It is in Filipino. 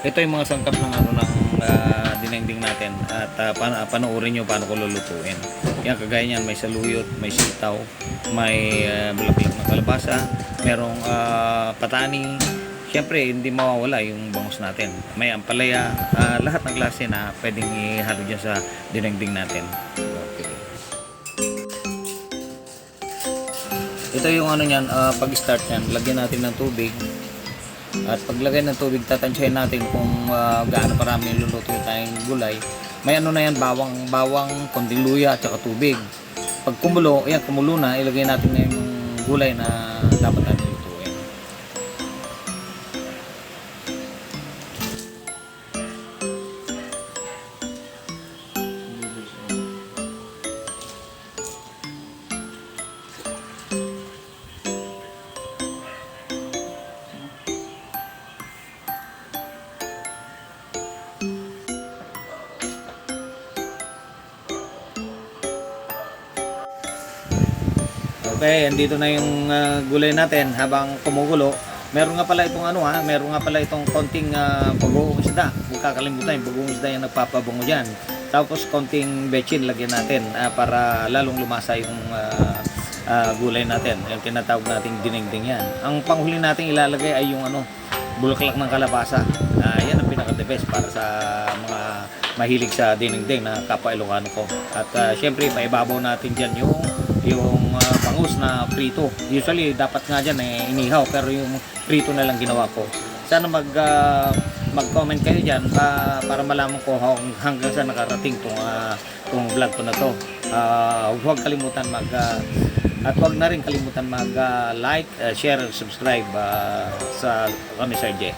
Ito yung mga sangkap ng dinengding natin at panoorin nyo paano ko lulutuin. Yan, kagaya niyan, may saluyot, may sitaw, may bulaklak na kalabasa, merong patani. Siyempre, hindi mawawala yung bangus natin. May ampalaya, lahat ng klase na pwedeng ihalo dyan sa dinengding natin. Okay. Ito yung ano niyan, pag-start niyan, lagyan natin ng tubig. At paglagay ng tubig, tatansyahin natin kung gaano karami luluto tayong gulay. May ano na yan, bawang, konting luya at saka tubig. Pag kumulo, ayan, kumulo na, ilagay natin na yung gulay na dapat natin lutuin. Okay, andito na yung gulay natin habang kumukulo. Meron nga pala itong meron nga pala itong konting bagoong isda. Huwag kakalimutan, yung bagoong isda yung nagpapabango diyan. Tapos konting bechin lagyan natin para lalong lumasa yung gulay natin. Yung tinatawag nating dinengding yan. Ang panghuli natin ilalagay ay yung bulaklak ng kalabasa. Yan ang pinaka-the best para sa mga mahilig sa dinengding na kapwa Ilocano ko. At syempre, maibabaw natin diyan yung bangus na prito. Usually dapat nga dyan inihaw, pero yung prito na lang ginawa ko. Sana mag-comment kayo dyan para malaman ko hanggang sa nakarating tong vlog ko na to. Huwag kalimutan at huwag na rin kalimutan mag like, share, subscribe sa kami Sir J.